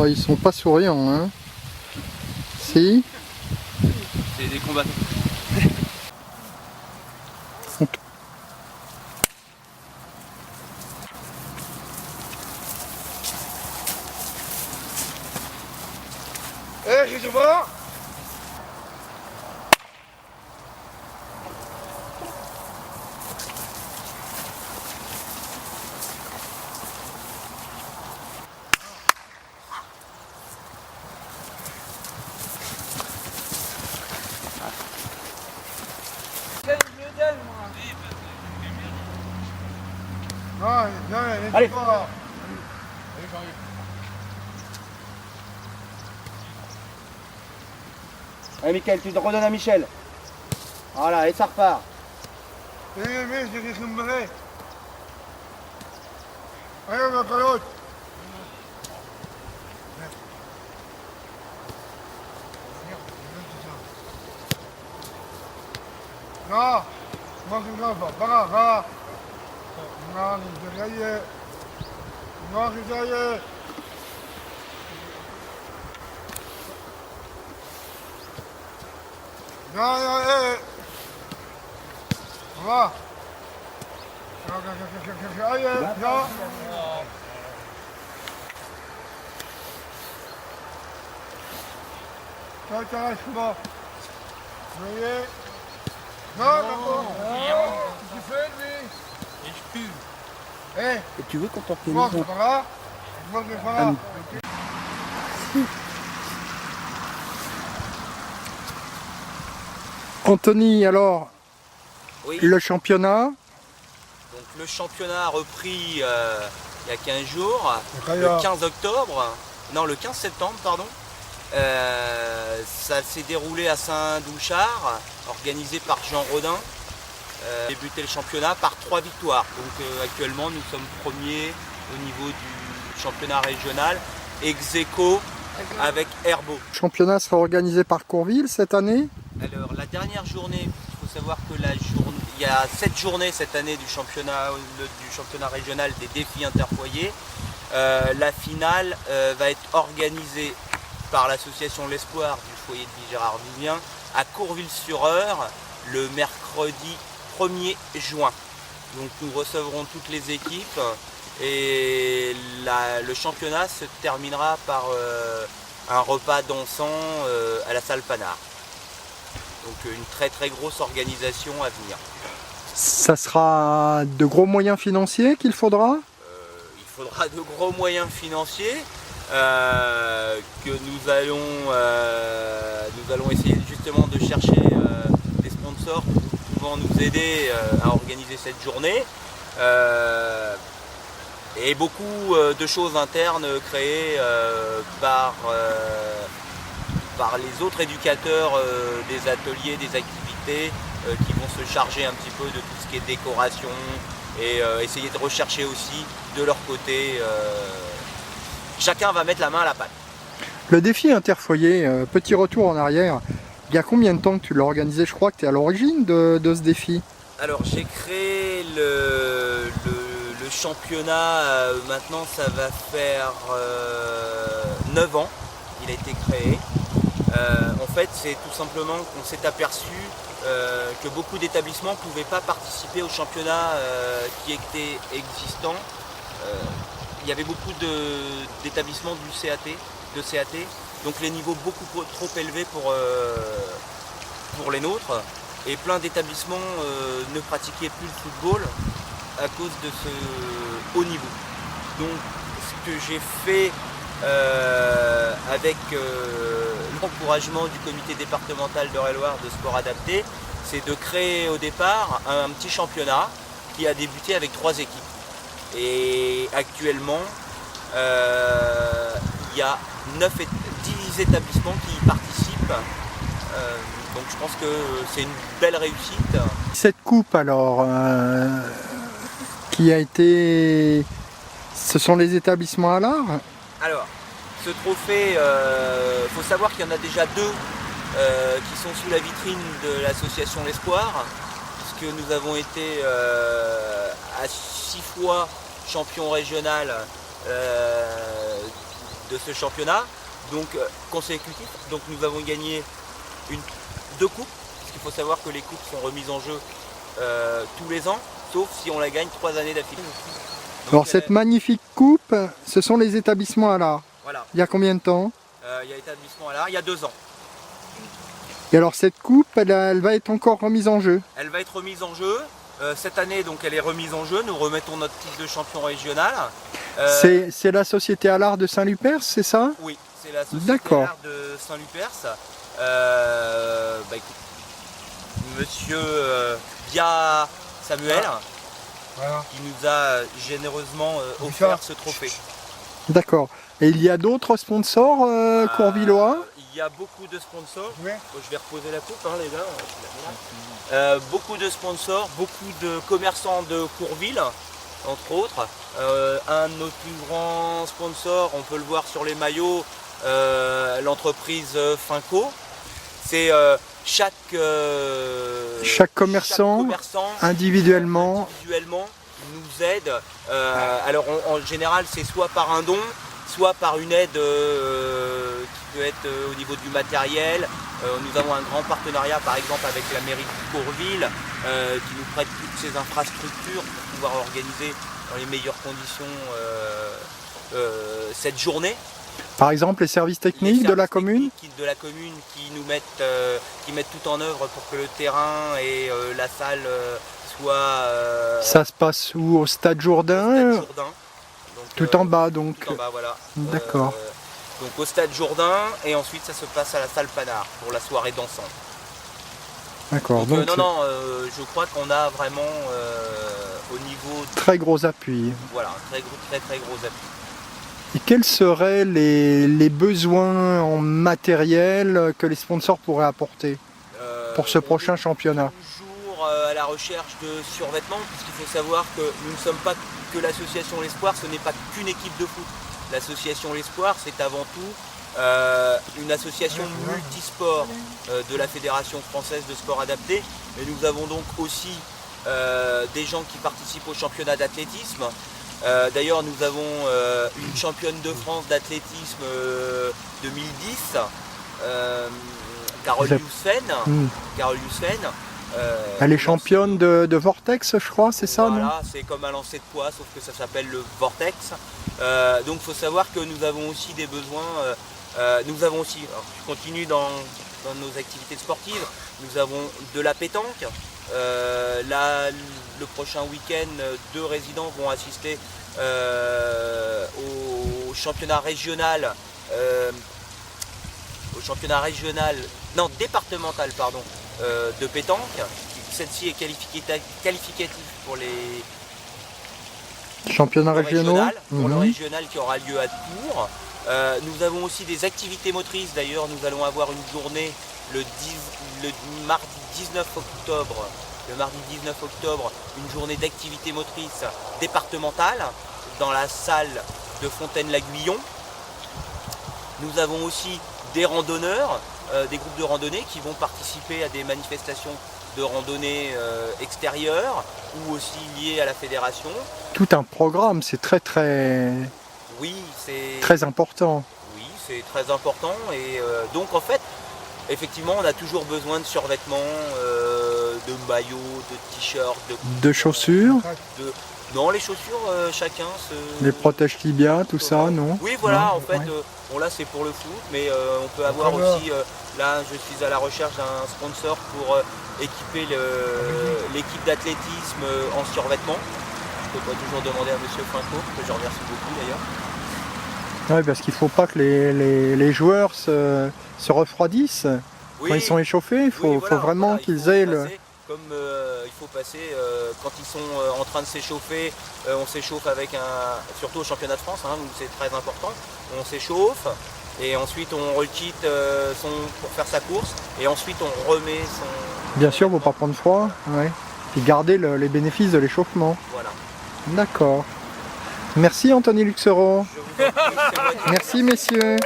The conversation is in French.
Oh, ils sont pas souriants, hein. Si. C'est des combattants. Eh, je sais pas. Allez. Allez Mickaël, tu te redonnes à Michel. Voilà, et ça repart. No, no si trova, va. No, si giocaie. No, si giocaie. No, va. No. Ciao, chyba. Voyez. Non, qu'est-ce que tu fais, lui? Et je pue. Eh, Et tu veux qu'on t'organise moi, c'est pas là. Moi, c'est pas là. Anthony, alors, Oui. le championnat, Donc le championnat a repris il y a 15 jours, Okay, le 15 octobre, non le 15 septembre pardon. Ça s'est déroulé à Saint-Douchard, organisé par Jean Rodin. Débuté le championnat par 3 victoires. Donc actuellement nous sommes premiers au niveau du championnat régional, ex aequo avec Herbeau. le championnat sera organisé par Courville cette année. Alors la dernière journée, il faut savoir que il y a 7 journées cette année du championnat régional des défis interfoyers. La finale va être organisée par l'association L'Espoir du foyer de Gérard Vivien à Courville-sur-Eure le mercredi 1er juin. Donc nous recevrons toutes les équipes et le championnat se terminera par un repas dansant à la salle Panard. Donc une très grosse organisation à venir. Ça sera de gros moyens financiers qu'il faudra. Il faudra de gros moyens financiers que nous allons essayer justement de chercher des sponsors pouvant nous aider à organiser cette journée. Et beaucoup de choses internes créées par les autres éducateurs des ateliers, des activités qui vont se charger un petit peu de tout ce qui est décoration et essayer de rechercher aussi de leur côté. Chacun va mettre la main à la pâte. Le défi interfoyer, petit retour en arrière, il y a combien de temps que tu l'as organisé? Je crois que tu es à l'origine de ce défi. Alors j'ai créé le championnat, maintenant ça va faire 9 ans, il a été créé. En fait c'est tout simplement qu'on s'est aperçu que beaucoup d'établissements ne pouvaient pas participer au championnat qui était existant. Il y avait beaucoup d'établissements de CAT, donc les niveaux beaucoup trop élevés pour les nôtres. Et plein d'établissements ne pratiquaient plus le football à cause de ce haut niveau. Donc ce que j'ai fait avec l'encouragement du comité départemental d'Eure-et-Loir de sport adapté, c'est de créer au départ un petit championnat qui a débuté avec 3 équipes. Et actuellement, il y a 10 établissements qui y participent. Donc je pense que c'est une belle réussite. Cette coupe alors, qui a été... Ce sont les établissements à l'art? Alors, ce trophée, faut savoir qu'il y en a déjà 2 qui sont sous la vitrine de l'association L'Espoir, puisque nous avons été à 6 fois champion régional de ce championnat, donc consécutif. Donc nous avons gagné 2 coupes, parce qu'il faut savoir que les coupes sont remises en jeu tous les ans, sauf si on la gagne 3 années d'affilée. Alors cette magnifique coupe, ce sont les établissements à l'art. Voilà. Il y a combien de temps? Il y a établissement à l'art, il y a 2 ans. Et alors cette coupe, elle va être encore remise en jeu? Elle va être remise en jeu. Cette année, donc, elle est remise en jeu. Nous remettons notre titre de champion régional. C'est la Société à l'art de Saint-Lupers, c'est ça? Oui, c'est la Société à l'art de Saint-Lupers. Écoute, Monsieur Bia Samuel, Voilà. qui nous a généreusement offert ce trophée. D'accord. Et il y a d'autres sponsors courvillois? Il y a beaucoup de sponsors. Oui. Je vais reposer la coupe, hein, les gars. Beaucoup de sponsors, beaucoup de commerçants de Courville, entre autres. Un de nos plus grands sponsors, on peut le voir sur les maillots, l'entreprise Finco. C'est chaque commerçant individuellement nous aide. Alors en général, c'est soit par un don, soit par une aide qui peut être au niveau du matériel. Nous avons un grand partenariat par exemple avec la mairie de Courville qui nous prête toutes ces infrastructures pour pouvoir organiser dans les meilleures conditions cette journée. Par exemple, les services techniques de la commune? De la commune qui nous mettent, tout en œuvre pour que le terrain et la salle soient... Ça se passe où? Au Stade Jourdain? Au Stade Jourdain. Donc, tout en bas donc? Tout en bas, voilà. D'accord. Donc au Stade Jourdain et ensuite ça se passe à la salle Panard pour la soirée dansante. D'accord. Donc, je crois qu'on a vraiment au niveau... Très gros appui. Voilà, un très gros appui. Et quels seraient les besoins en matériel que les sponsors pourraient apporter pour ce prochain championnat? Toujours à la recherche de survêtements, puisqu'il faut savoir que nous ne sommes pas que l'association L'Espoir, ce n'est pas qu'une équipe de foot. L'association L'Espoir, c'est avant tout une association multisport de la Fédération française de sport adapté. Et nous avons donc aussi des gens qui participent au championnat d'athlétisme. D'ailleurs, nous avons une championne de France d'athlétisme 2010, Carole Youssfen. Elle est championne de Vortex, je crois, c'est ça, non? Voilà, c'est comme un lancer de poids, sauf que ça s'appelle le Vortex. Donc il faut savoir que nous avons aussi des besoins. Alors, je continue dans nos activités sportives. Nous avons de la pétanque. Là, le prochain week-end, 2 résidents vont assister au championnat régional, départemental, pardon, de pétanque. Celle-ci est qualificative pour les championnats régionaux. Pour le régional qui aura lieu à Tours. Nous avons aussi des activités motrices. D'ailleurs, nous allons avoir une journée le mardi 19 octobre. Le mardi 19 octobre, une journée d'activité motrice départementale dans la salle de Fontaine-l'Aiguillon. Nous avons aussi des randonneurs, des groupes de randonnée qui vont participer à des manifestations de randonnée extérieure ou aussi liées à la fédération. Tout un programme, c'est très important. Oui, c'est très important et donc en fait, effectivement, on a toujours besoin de survêtements, de maillots, de t-shirts, de chaussures. Non, les chaussures, chacun se... Les protèges tibia, tout ça, non? Oui, voilà, non, en fait, bon là c'est pour le foot, mais on peut avoir aussi, là je suis à la recherche d'un sponsor pour équiper l'équipe d'athlétisme en survêtement. Je peux pas toujours demander à Monsieur Finco, que je remercie beaucoup d'ailleurs. Oui, parce qu'il ne faut pas que les joueurs se refroidissent. Oui, quand ils sont échauffés, il faut vraiment qu'ils aient le... Comme il faut passer, quand ils sont en train de s'échauffer, on s'échauffe avec surtout au championnat de France, où c'est très important, on s'échauffe et ensuite on requitte pour faire sa course et ensuite on remet son... Bien sûr, il ne faut pas prendre froid, ouais. Et garder les bénéfices de l'échauffement. Voilà. D'accord. Merci Anthony Luxero. Je vous en prie, c'est moi qui... Merci messieurs.